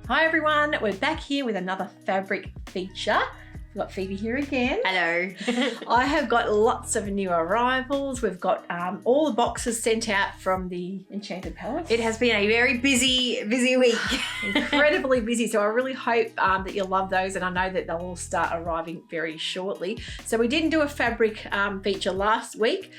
Hi everyone, we're back here with another fabric feature. We've got Phoebe here again. Hello. I have got lots of new arrivals. We've got all the boxes sent out from the Enchanted Palace. It has been a very busy week. Incredibly busy, so I really hope that you'll love those, and I know that they'll all start arriving very shortly. So we didn't do a fabric feature last week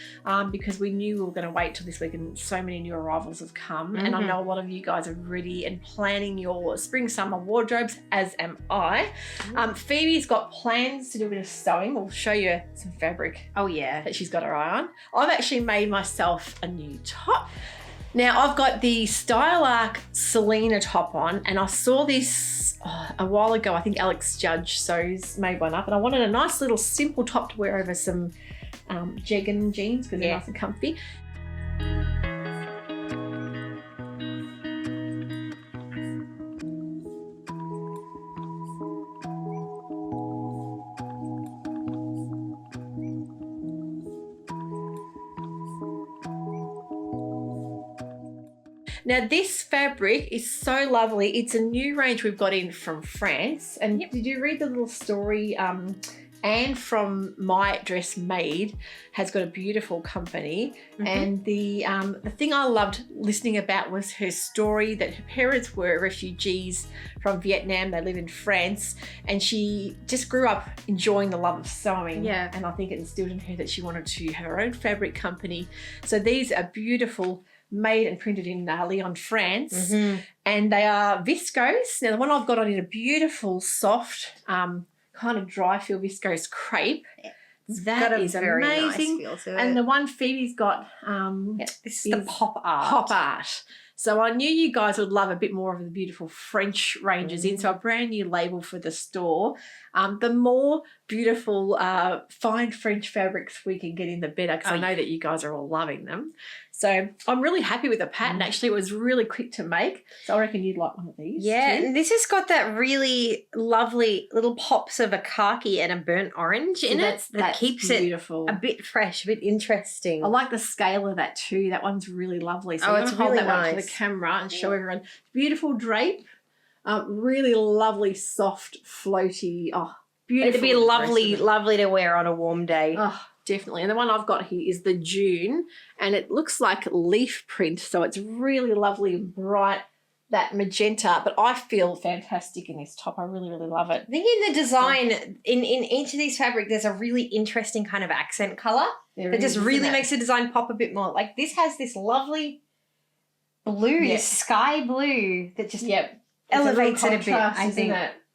because we knew we were going to wait till this week, and so many new arrivals have come. And I know a lot of you guys are ready and planning your spring summer wardrobes, as am I. Phoebe's got plans to do a bit of sewing. We'll show you some fabric that she's got her eye on. I've actually made myself a new top. Now I've got the Style Arc Selena top on, and I saw this a while ago. I think Alex Judge Sews made one up, and I wanted a nice little simple top to wear over some jegging jeans because they're nice and comfy. Now this fabric is so lovely. It's a new range we've got in from France. And did you read the little story? Anne from My Dress Made has got a beautiful company. And the thing I loved listening about was her story that her parents were refugees from Vietnam. They live in France, and she just grew up enjoying the love of sewing. Yeah. And I think it instilled in her that she wanted to have her own fabric company. So these are beautiful, made and printed in Lyon, France, and they are viscose. Now the one I've got on in a beautiful soft kind of dry feel viscose crepe. That is amazing. Nice feel to it. And the one Phoebe's got this is the pop art. Pop art. So I knew you guys would love a bit more of the beautiful French ranges in. So a brand new label for the store. The more beautiful fine French fabrics we can get in, the better, because I know that you guys are all loving them. So I'm really happy with the pattern. Actually, it was really quick to make. So I reckon you'd like one of these. Yeah, too. and this has got that really lovely little pops of a khaki and a burnt orange in it. That keeps beautiful. It a bit fresh, a bit interesting. I like the scale of that too. That one's really lovely. So it's hold really that one to the camera and show everyone. Beautiful drape. Really lovely, soft, floaty. Oh, beautiful. It'd be lovely to wear on a warm day. Oh, definitely. And the one I've got here is the June, and it looks like leaf print. So it's really lovely and bright, that magenta, but I feel fantastic in this top. I really, really love it. I think in the design, in each of these fabrics, there's a really interesting kind of accent colour that just really makes the design pop a bit more. Like this has this lovely blue, this sky blue that just elevates it a bit, I think.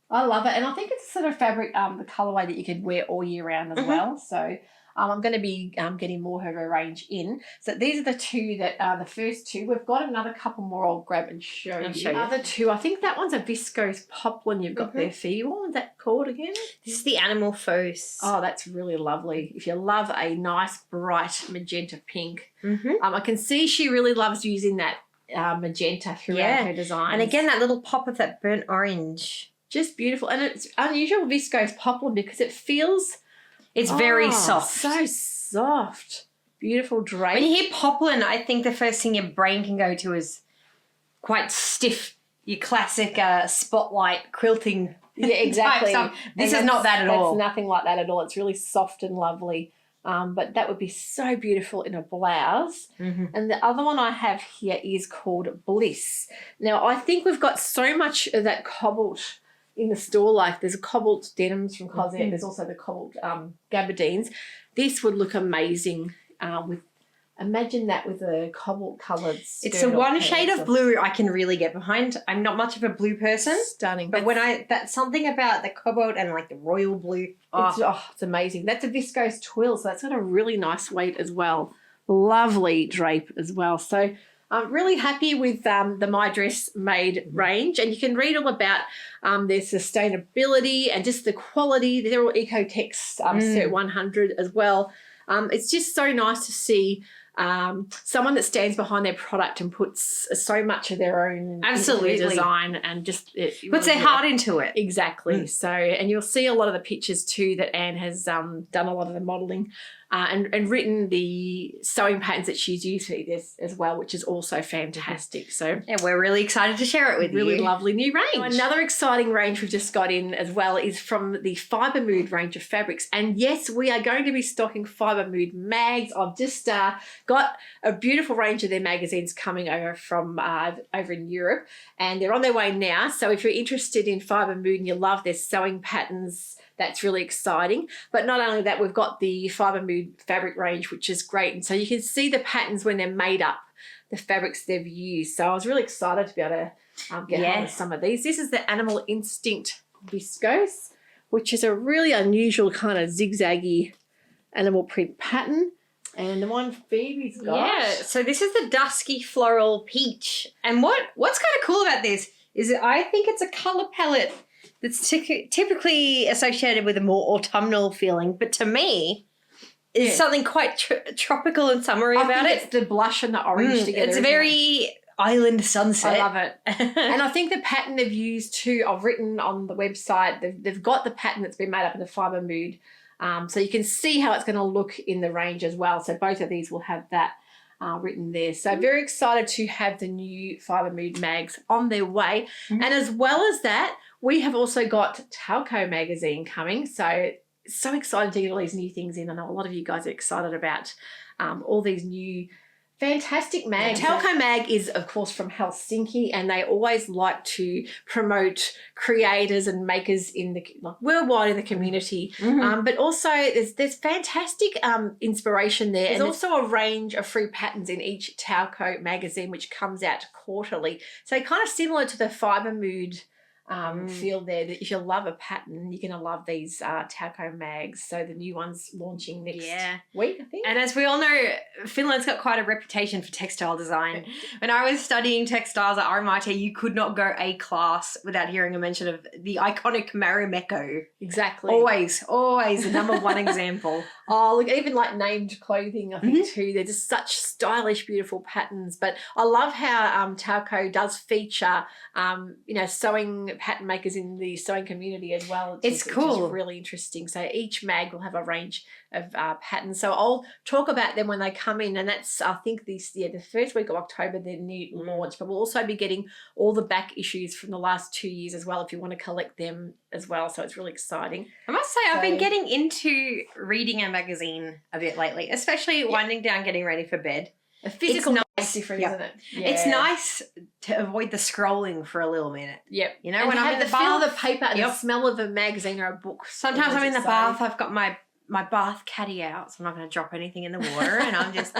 I love it. And I think it's sort of fabric, the colourway that you could wear all year round as well. So I'm going to be getting more of a range in. So these are the two that are the first two. We've got another couple more I'll grab and show you. The other two, I think that one's a viscose poplin you've got there for you. What was that called again? This is the Animal Fausse. Oh, that's really lovely. If you love a nice, bright magenta pink. I can see she really loves using that magenta throughout her design. And again, that little pop of that burnt orange. Just beautiful. And it's unusual viscose poplin because it feels... It's very soft. So soft. Beautiful drape. When you hear poplin, I think the first thing your brain can go to is quite stiff, your classic spotlight quilting. Yeah, exactly. This is not that at all. It's nothing like that at all. It's really soft and lovely. But that would be so beautiful in a blouse. And the other one I have here is called Bliss. Now, I think we've got so much of that cobalt in the store. Like there's a cobalt denims from Cosette. There's also the cobalt gabardines. This would look amazing imagine that with a cobalt coloured skirt. It's the one shade of blue I can really get behind. I'm not much of a blue person. Stunning. But that's something about the cobalt and like the royal blue. It's amazing. That's a viscose twill, so that's got a really nice weight as well. Lovely drape as well. So I'm really happy with the My Dress Made range, and you can read all about their sustainability and just the quality. They're all Ecotex Cert 100 as well. It's just so nice to see someone that stands behind their product and puts so much of their own Absolutely into their design and just puts their heart into it. Exactly. So, and you'll see a lot of the pictures too that Anne has done a lot of the modelling and written the sewing patterns that she's used for this as well, which is also fantastic. So yeah, we're really excited to share it with you. Really lovely new range. Another exciting range we've just got in as well is from the Fibre Mood range of fabrics. And yes, we are going to be stocking Fibre Mood mags. I've just got a beautiful range of their magazines coming over from over in Europe, and they're on their way now. So if you're interested in Fibre Mood and you love their sewing patterns, that's really exciting. But not only that, we've got the Fibre Mood fabric range, which is great. And so you can see the patterns when they're made up, the fabrics they've used. So I was really excited to be able to get hold of some of these. This is the Animal Instinct viscose, which is a really unusual kind of zigzaggy animal print pattern. And the one Phoebe's got. Yeah, so this is the Dusky Floral Peach. And what's kind of cool about this is that I think it's a colour palette that's typically associated with a more autumnal feeling, but to me, it's something quite tropical and summery about it. It's the blush and the orange together. It's very island sunset. I love it. And I think the pattern they've used too, I've written on the website, they've got the pattern that's been made up in the Fibre Mood. So you can see how it's going to look in the range as well. So both of these will have that written there. So very excited to have the new Fibre Mood mags on their way. And as well as that, we have also got Talco magazine coming. So excited to get all these new things in. I know a lot of you guys are excited about all these new fantastic mags. Talco mag is, of course, from Helsinki, and they always like to promote creators and makers in the worldwide in the community. But also there's fantastic inspiration there. There's also a range of free patterns in each Talco magazine, which comes out quarterly. So kind of similar to the Fibre Mood feel there, that if you love a pattern, you're going to love these Talco mags. So the new one's launching next week, I think. And as we all know, Finland's got quite a reputation for textile design. When I was studying textiles at RMIT, you could not go a class without hearing a mention of the iconic Marimekko. Exactly. Always the number one example. Oh, look, even like named clothing, I think too. They're just such stylish, beautiful patterns. But I love how Talco does feature, sewing pattern makers in the sewing community as well. It's cool. It's really interesting. So each mag will have a range of patterns. So I'll talk about them when they come in, and that's, I think, the first week of October, their new launch. But we'll also be getting all the back issues from the last 2 years as well, if you want to collect them as well. So it's really exciting. I must say, I've been getting into reading a magazine a bit lately, especially winding down, getting ready for bed. A physical is different, isn't it? Yeah. It's nice to avoid the scrolling for a little minute. Yep. You know, when I'm in the feel bath, of the paper and the smell of a magazine or a book. Sometimes I'm in the bath, I've got my bath caddy out, so I'm not going to drop anything in the water, and I'm just...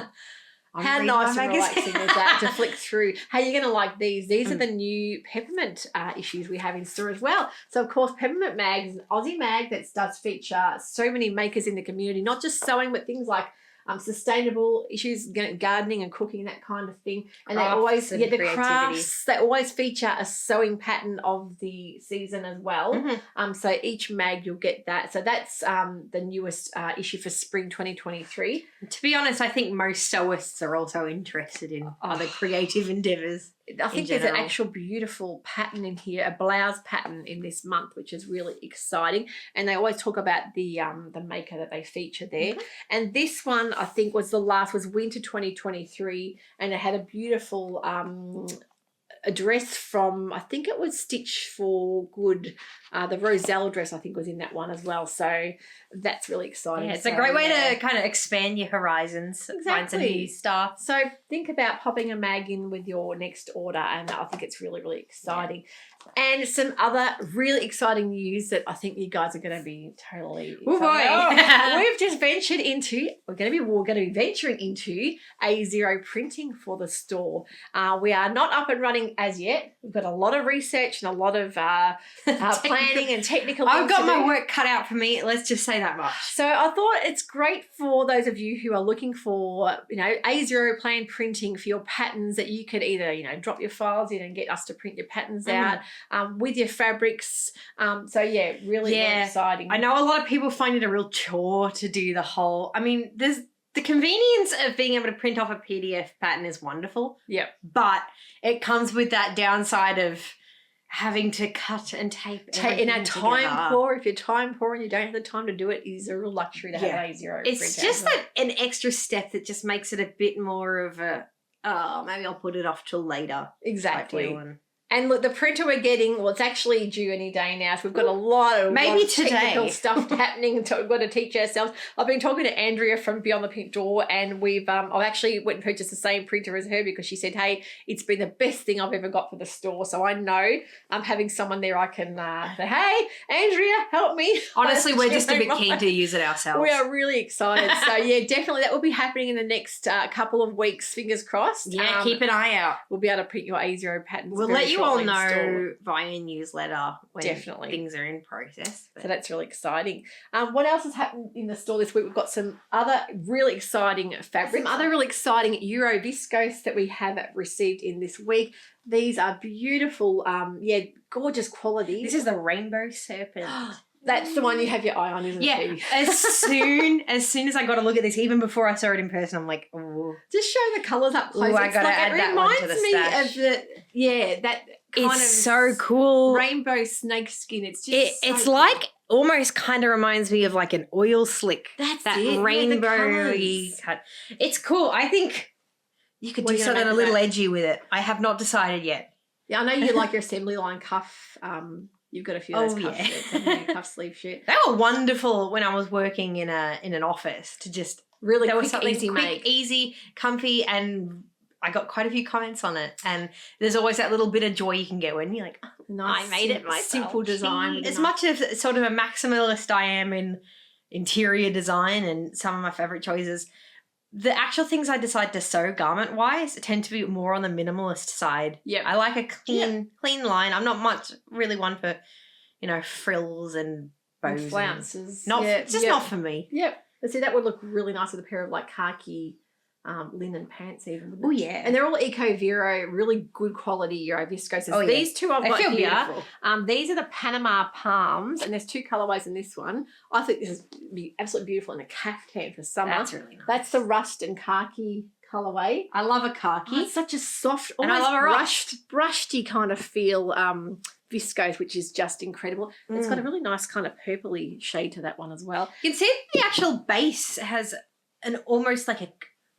How nice and relaxing is that to flick through. Hey, you're going to like these. These are the new Peppermint issues we have in store as well. So, of course, Peppermint Mag is an Aussie mag that does feature so many makers in the community, not just sewing, but things like sustainable issues, gardening and cooking, that kind of thing. And they always, the crafts, they always feature a sewing pattern of the season as well. So each mag you'll get that. So that's the newest issue for spring 2023. To be honest, I think most sewists are also interested in other creative endeavours. I think there's an actual beautiful pattern in here, a blouse pattern in this month, which is really exciting. And they always talk about the maker that they feature there. And this one, I think, was winter 2023, and it had a beautiful a dress from, I think it was Stitch for Good. The Roselle dress, I think, was in that one as well. So that's really exciting. Yeah, it's a great way to kind of expand your horizons, find some new stuff. So think about popping a mag in with your next order, and I think it's really, really exciting. And some other really exciting news that I think you guys are going to be totally excited. Oh boy. We've just ventured into, we're going to be venturing into A0 printing for the store. We are not up and running as yet. We've got a lot of research and a lot of planning and technical things I've got my work cut out for me. Let's just say that much. So I thought it's great for those of you who are looking for, A0 plan printing for your patterns, that you could either, drop your files in and get us to print your patterns out with your fabrics. Really exciting. I know a lot of people find it a real chore to do the whole, there's the convenience of being able to print off a PDF pattern is wonderful. Yep. But it comes with that downside of having to cut and tape In a time together. poor, if you're time poor and you don't have the time to do it, is a real luxury to have an A0. It's just like an extra step that just makes it a bit more of a, maybe I'll put it off till later. Exactly. And look, the printer we're getting, well, it's actually due any day now. So we've got a lot of technical stuff happening. So we've got to teach ourselves. I've been talking to Andrea from Beyond the Pink Door, and I've actually went and purchased the same printer as her because she said, hey, it's been the best thing I've ever got for the store. So I know I'm having someone there I can say, hey, Andrea, help me. Honestly, we're just a bit keen to use it ourselves. We are really excited. So yeah, definitely that will be happening in the next couple of weeks, fingers crossed. Yeah, keep an eye out. We'll be able to print your A0 patterns. We'll let you all know via newsletter when things are in process. So that's really exciting. What else has happened in the store this week? We've got some other really exciting fabrics, some other really exciting Euro viscose that we have received in this week. These are beautiful, gorgeous quality. This is the Rainbow Serpent. That's the one you have your eye on, isn't it? Yeah. As soon as I got a look at this, even before I saw it in person, I'm like, oh. Just show the colours up close. I gotta add that one to the stash. It reminds me of that kind of so cool rainbow snake skin. It's just it's like almost kind of reminds me of like an oil slick. That's that it. rainbow cut. It's cool. I think you could do something a little edgy with it. I have not decided yet. Yeah, I know you like your assembly line cuff. You've got a few of those cuff shirts, haven't you? Cuff sleeve shirt. They were wonderful when I was working in an office to just really quick, easy, comfy, and I got quite a few comments on it. And there's always that little bit of joy you can get when you're like, nice, I made it myself. Simple design. As much of sort of a maximalist I am in interior design and some of my favorite choices, the actual things I decide to sew garment-wise tend to be more on the minimalist side. Yeah, I like a clean line. I'm not much really one for, frills and bows and flounces. It's just not for me. Yep. But see, that would look really nice with a pair of like khaki linen pants even. Oh yeah. And they're all Eco Vero, really good quality Euro viscoses. Oh, yeah. These two I've got here. Beautiful. These are the Panama Palms, and there's two colourways in this one. I think this is absolutely beautiful in a caftan for summer. That's really nice. That's the rust and khaki colourway. I love a khaki. It's such a soft, and I love a brushy kind of feel viscose, which is just incredible. It's got a really nice kind of purpley shade to that one as well. You can see the actual base has an almost like a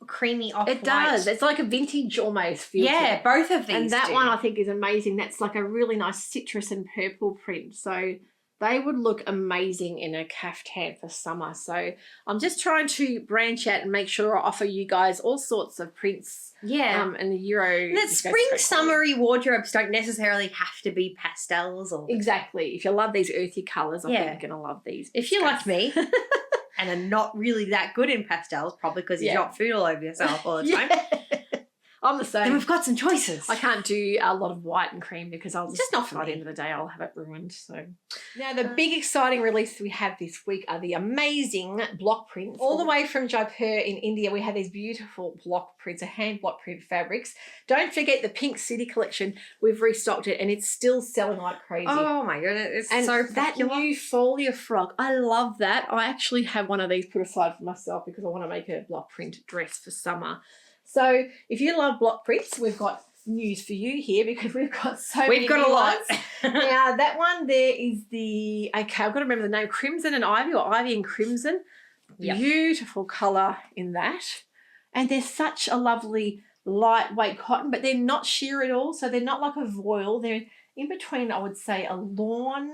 creamy off-white. It does. It's like a vintage almost feel. Yeah, both of these. And that one I think is amazing. That's like a really nice citrus and purple print. So they would look amazing in a caftan for summer. So I'm just trying to branch out and make sure I offer you guys all sorts of prints. Yeah. And the Euro. And that spring summery wardrobes don't necessarily have to be pastels or. Exactly. If you love these earthy colours, I think you're going to love these. If you're like me. And are not really that good in pastels, probably because you drop food all over yourself all the time. I'm the same. And we've got some choices. I can't do a lot of white and cream because I'll just not by the end of the day I'll have it ruined. So now the big exciting release we have this week are the amazing block prints. All the way from Jaipur in India, we have these beautiful block prints, a hand block print fabrics. Don't forget the Pink City collection. We've restocked it and it's still selling like crazy. Oh my goodness, it's so that new folia frock, I love that. I actually have one of these put aside for myself because I want to make a block print dress for summer. So if you love block prints, we've got news for you here because we've got many. We've got a lot. Now that one there is I've got to remember the name, Crimson and Ivy or Ivy and Crimson. Yep. Beautiful colour in that. And they're such a lovely lightweight cotton, but they're not sheer at all. So they're not like a voile. They're in between, I would say, a lawn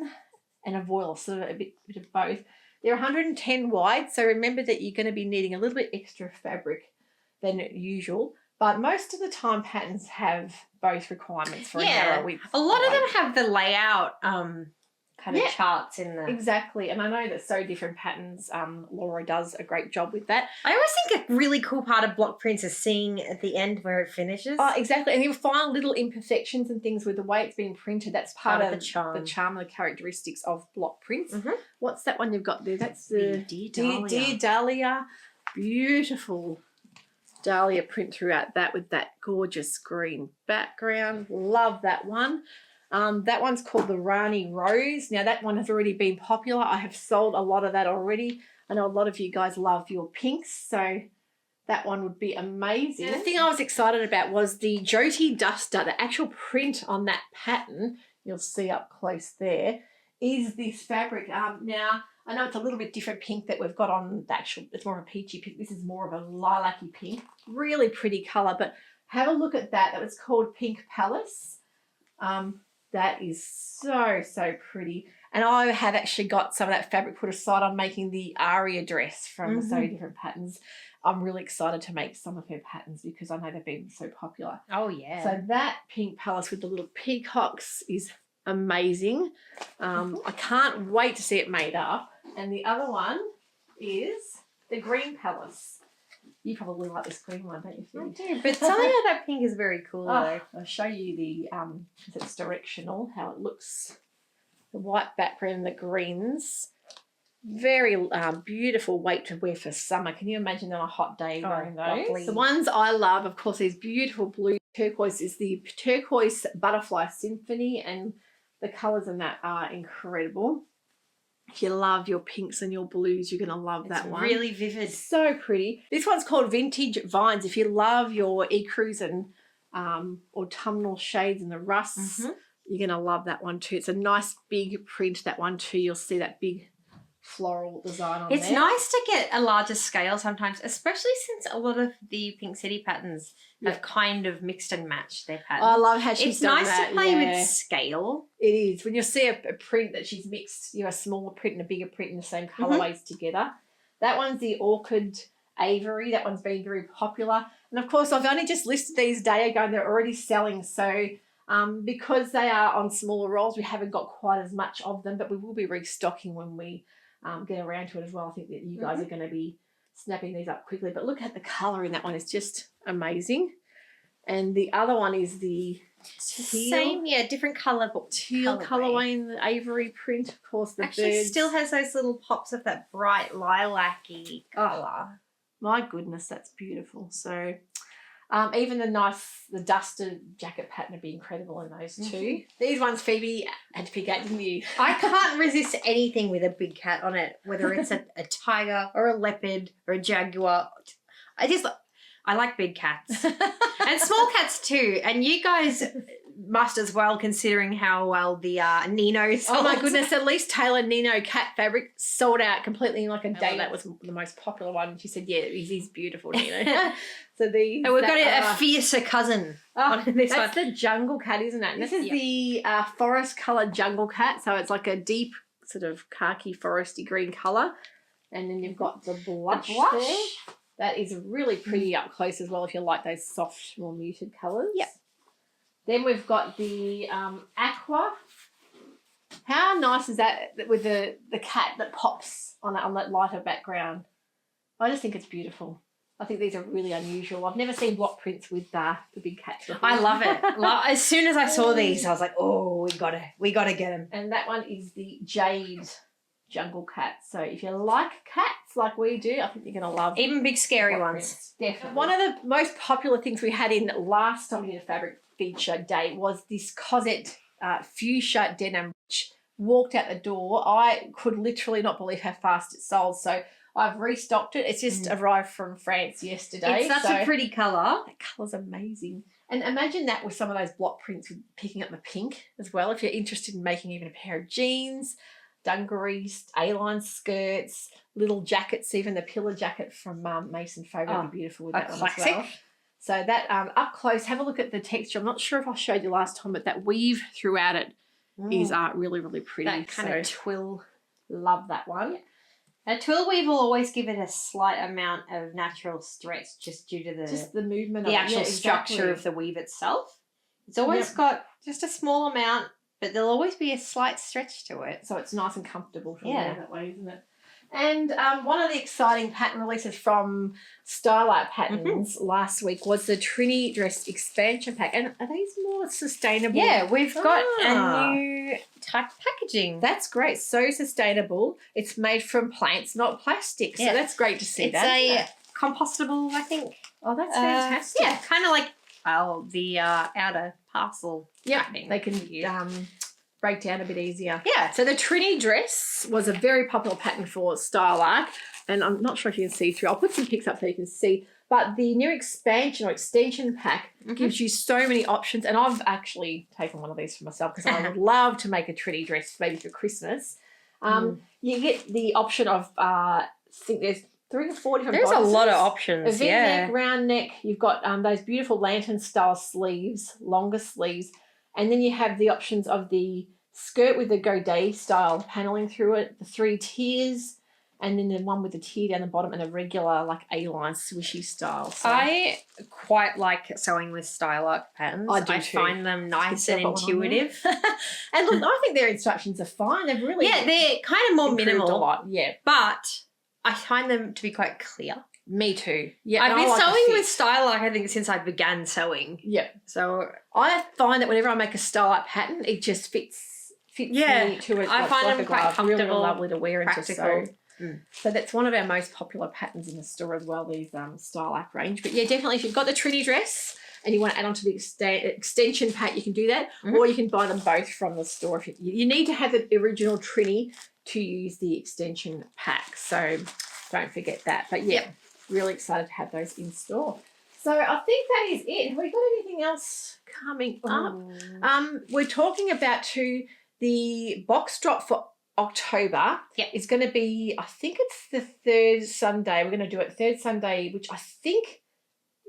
and a voile, so a bit of both. They're 110 wide, so remember that you're going to be needing a little bit extra fabric than usual, but most of the time patterns have both requirements for a narrow width. A lot of them have the layout kind of charts in there. Exactly, and I know that So Different Patterns, Laura does a great job with that. I always think a really cool part of block prints is seeing at the end where it finishes. Oh, exactly, and you'll find little imperfections and things with the way it's being printed. That's part of the charm and the characteristics of block prints. Mm-hmm. What's that one you've got there? That's the Dear Dahlia. Beautiful Dahlia print throughout that with that gorgeous green background. Love that one. That one's called the Rani Rose. Now that one has already been popular. I have sold a lot of that already. I know a lot of you guys love your pinks, so that one would be amazing. And the thing I was excited about was the Jyoti Duster. The actual print on that pattern, you'll see up close there, is this fabric. Now, I know it's a little bit different pink that we've got on the actual, it's more of a peachy pink. This is more of a lilac-y pink. Really pretty colour, but have a look at that. That was called Pink Palace. That is so, so pretty. And I have actually got some of that fabric put aside on making the Aria dress from So Different Patterns. I'm really excited to make some of her patterns because I know they've been so popular. Oh, yeah. So that Pink Palace with the little peacocks is amazing. I can't wait to see it made up. And the other one is the Green Palace. You probably like this green one, don't you, Phoebe? I do, but something about that pink is very cool, though. I'll show you the, it's directional, how it looks. The white background, the greens. Very beautiful weight to wear for summer. Can you imagine on a hot day wearing those? Lovely. The ones I love, of course, these beautiful blue turquoise is the Turquoise Butterfly Symphony, and the colours in that are incredible. If you love your pinks and your blues, you're going to love that one. It's really vivid. It's so pretty. This one's called Vintage Vines. If you love your ecru's and autumnal shades and the rusts, you're going to love that one too. It's a nice big print, that one too. You'll see that big floral design on there. It's nice to get a larger scale sometimes, especially since a lot of the Pink City patterns have kind of mixed and matched their patterns. I love how she's done that. It's nice to play with scale. It is. When you see a print that she's mixed, a smaller print and a bigger print in the same colourways together. That one's the Orchid Avery. That one's been very popular. And, of course, I've only just listed these a day ago and they're already selling. So because they are on smaller rolls, we haven't got quite as much of them, but we will be restocking when we get around to it as well. I think that you guys are going to be snapping these up quickly. But look at the colour in that one. It's just amazing. And the other one is the teal. Same, different colour, but teal colourway in the Avery print. Of course, the actually birds still has those little pops of that bright lilac-y colour. My goodness, that's beautiful. So even the duster jacket pattern would be incredible in those too. These ones Phoebe had to pick out, didn't you? I can't resist anything with a big cat on it, whether it's a tiger or a leopard or a jaguar. I like big cats and small cats too. And you guys must as well, considering how well the Nino sold. Oh my goodness, at least Taylor Nino cat fabric sold out completely in like a day. That was the most popular one. She said, yeah, he's beautiful, Nino. So these. And we've got a fiercer cousin on this that's one. the jungle cat, isn't it? And this is the forest colour jungle cat. So it's like a deep sort of khaki foresty green colour. And then you've got the blush there. That is really pretty up close as well if you like those soft, more muted colours. Yep. Then we've got the aqua. How nice is that with the cat that pops on that lighter background? I just think it's beautiful. I think these are really unusual. I've never seen block prints with the big cats before. I love it. As soon as I saw these, I was like, oh, we gotta get them. And that one is the Jade Jungle Cat. So if you like cats like we do, I think you're going to love even big scary ones. Prints. Definitely. One of the most popular things we had in last time we did a fabric feature day was this Cosette fuchsia denim, which walked out the door. I could literally not believe how fast it sold. So I've restocked it. It's just arrived from France yesterday. It's such a pretty colour. That colour's amazing. And imagine that with some of those block prints with picking up the pink as well. If you're interested in making even a pair of jeans, dungarees, A-line skirts, little jackets, even the pillar jacket from Mason Fogo would be beautiful with that one as well. So that up close, have a look at the texture. I'm not sure if I showed you last time, but that weave throughout it is really, really pretty. That kind of twill. Love that one. A twill weave will always give it a slight amount of natural stretch just due to the movement, the actual structure of the weave itself. It's always got just a small amount, but there'll always be a slight stretch to it. So it's nice and comfortable to wear that way, isn't it? And one of the exciting pattern releases from Starlight Patterns last week was the Trinity Dress Expansion Pack. And are these more sustainable? Yeah, we've got a new type of packaging. That's great. So sustainable. It's made from plants, not plastic. So that's great to see. It's a compostable, I think. Oh, that's fantastic. Yeah, kind of like the outer parcel. Yeah, they can break down a bit easier. Yeah. So the Trinity dress was a very popular pattern for Style Arc, and I'm not sure if you can see through. I'll put some pics up so you can see But the new expansion or extension pack gives you so many options. And I've actually taken one of these for myself because I would love to make a Trinity dress maybe for Christmas. You get the option of, I think there's 3 or 4 different There's bodices. a lot of options, a V-neck, round neck. You've got those beautiful lantern-style sleeves, longer sleeves. And then you have the options of the skirt with the Godet-style paneling through it, the 3 tiers, and then the one with the tier down the bottom and a regular like A-line swishy style. So I quite like sewing with style art patterns. I do too. Find them nice and intuitive. And look, I think their instructions are fine. They've really they're kind of more minimal. A lot. Yeah, but I find them to be quite clear. Me too. Yeah, I've been sewing with style art, I think, since I began sewing. Yeah. So I find that whenever I make a style art pattern, it just fits me to it. I find them quite comfortable, really lovely to wear and practical. to sew. So that's one of our most popular patterns in the store as well, these style app range. But yeah, definitely if you've got the Trinity dress and you want to add on to the extension pack, you can do that. Or you can buy them both from the store. If you need to have the original Trinity to use the extension pack. So don't forget that. But yeah, really excited to have those in store. So I think that is it. Have we got anything else coming up? We're talking about the box drop for October is going to be, I think it's the 3rd Sunday. We're going to do it 3rd Sunday, which I think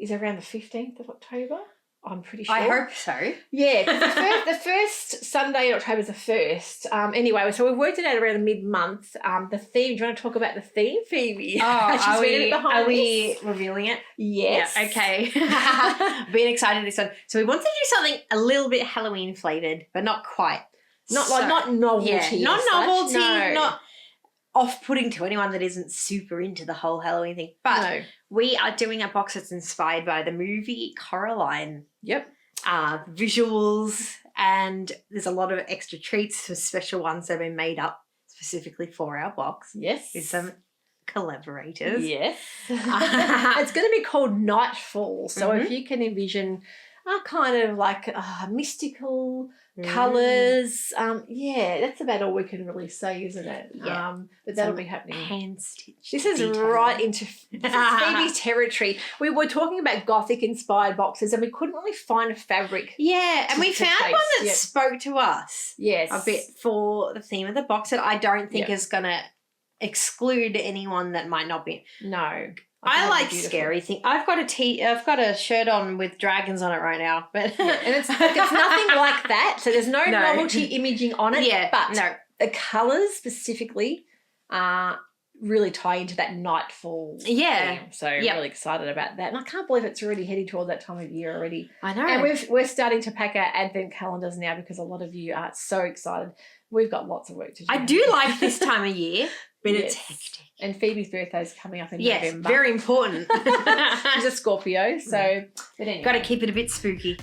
is around the 15th of October. I'm pretty sure. I hope so. Yeah, because the first Sunday in October is the 1st. Anyway, so we've worked it out around mid-month. The theme, do you want to talk about the theme, Phoebe? Oh, are we revealing it? Yes. Yeah, okay. Being excited this one. So we wanted to do something a little bit Halloween flavoured, but not quite. Not novelty. Yeah, not novelty, not off-putting to anyone that isn't super into the whole Halloween thing. But we are doing a box that's inspired by the movie Coraline. Yep. Visuals, and there's a lot of extra treats for special ones that have been made up specifically for our box. Yes. With some collaborators. Yes. It's going to be called Nightfall. So if you can envision kind of like mystical colours. That's about all we can really say, isn't it? Yeah. But that'll be happening. Hand-stitched. This is right into Phoebe's territory. We were talking about Gothic-inspired boxes and we couldn't really find a fabric. Yeah, and we found one that spoke to us. Yes. A bit for the theme of the box that I don't think is going to exclude anyone that might not be. No. I like scary things. I've got a shirt on with dragons on it right now, but and it's nothing like that. So there's no novelty imaging on it. Yeah, but the colours specifically really tie into that Nightfall theme. So really excited about that, and I can't believe it's already heading toward that time of year already. I know, and we're starting to pack our advent calendars now because a lot of you are so excited. We've got lots of work to do. I do like this time of year, but it's hectic. And Phoebe's birthday is coming up in November. Yes, very important. She's a Scorpio, so but anyway. Got to keep it a bit spooky.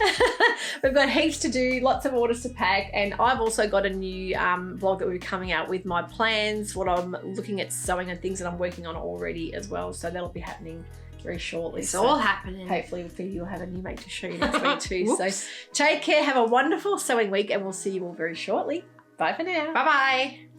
We've got heaps to do, lots of orders to pack, and I've also got a new blog that will be coming out with my plans, what I'm looking at sewing and things that I'm working on already as well. So that'll be happening very shortly. It's all happening. Hopefully Phoebe will have a new mate to show you next week too. So take care, have a wonderful sewing week, and we'll see you all very shortly. Bye for now. Bye-bye.